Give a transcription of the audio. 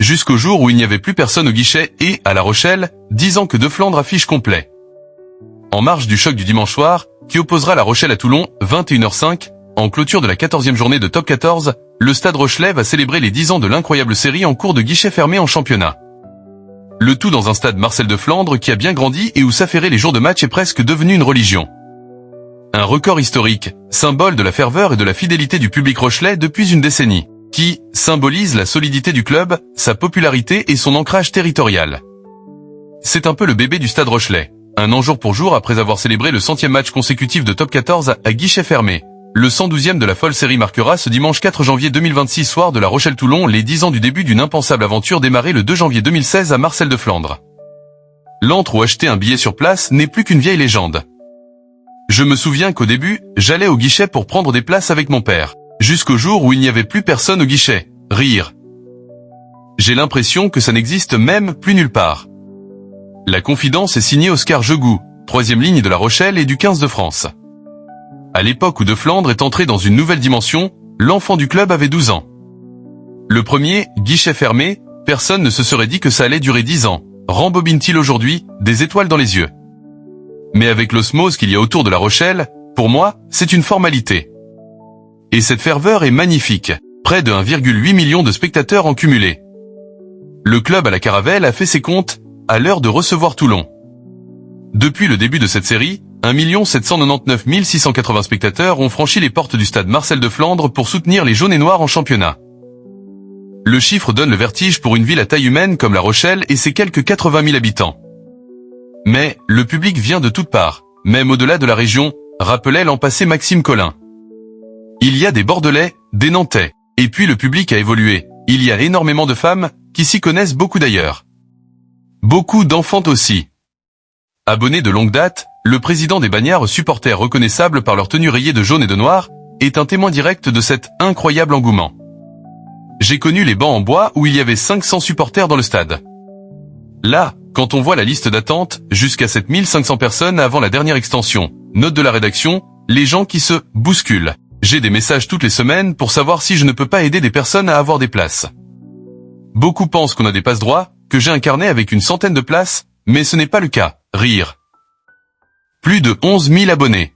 jusqu'au jour où il n'y avait plus personne au guichet et, à La Rochelle, 10 ans que De Flandre affiche complet. En marge du choc du dimanche soir, qui opposera La Rochelle à Toulon, 21h05, en clôture de la 14e journée de Top 14, le Stade Rochelais va célébrer les 10 ans de l'incroyable série en cours de guichet fermé en championnat. Le tout dans un stade Marcel de Flandre qui a bien grandi et où s'affairer les jours de match est presque devenu une religion. Un record historique, symbole de la ferveur et de la fidélité du public rochelais depuis une décennie, qui symbolise la solidité du club, sa popularité et son ancrage territorial. C'est un peu le bébé du Stade Rochelais, un an jour pour jour après avoir célébré le 100e match consécutif de Top 14 à guichet fermé. Le 112e de la folle série marquera ce dimanche 4 janvier 2026 soir de La Rochelle-Toulon les 10 ans du début d'une impensable aventure démarrée le 2 janvier 2016 à Marcel de Flandre. L'antre où acheter un billet sur place n'est plus qu'une vieille légende. Je me souviens qu'au début, j'allais au guichet pour prendre des places avec mon père, jusqu'au jour où il n'y avait plus personne au guichet. Rire. J'ai l'impression que ça n'existe même plus nulle part. La confidence est signée Oscar Jegou, 3e ligne de La Rochelle et du 15 de France. À l'époque où De Flandre est entré dans une nouvelle dimension, l'enfant du club avait 12 ans. Le premier, guichet fermé, personne ne se serait dit que ça allait durer 10 ans. Rembobine-t-il aujourd'hui, des étoiles dans les yeux. Mais avec l'osmose qu'il y a autour de La Rochelle, pour moi, c'est une formalité. Et cette ferveur est magnifique, près de 1,8 million de spectateurs en cumulé. Le club à la Caravelle a fait ses comptes, à l'heure de recevoir Toulon. Depuis le début de cette série, 1 799 680 spectateurs ont franchi les portes du stade Marcel de Flandre pour soutenir les jaunes et noirs en championnat. Le chiffre donne le vertige pour une ville à taille humaine comme La Rochelle et ses quelques 80 000 habitants. Mais, le public vient de toutes parts, même au-delà de la région, rappelait l'an passé Maxime Collin. Il y a des Bordelais, des Nantais, et puis le public a évolué, il y a énormément de femmes, qui s'y connaissent beaucoup d'ailleurs. Beaucoup d'enfants aussi. Abonné de longue date, le président des Bagnards supporters reconnaissables par leur tenue rayée de jaune et de noir, est un témoin direct de cet incroyable engouement. J'ai connu les bancs en bois où il y avait 500 supporters dans le stade. Là, quand on voit la liste d'attente, jusqu'à 7500 personnes avant la dernière extension, note de la rédaction, les gens qui se bousculent. J'ai des messages toutes les semaines pour savoir si je ne peux pas aider des personnes à avoir des places. Beaucoup pensent qu'on a des passe-droits, que j'ai un carnet avec une centaine de places, mais ce n'est pas le cas. Rire. Plus de 11 000 abonnés.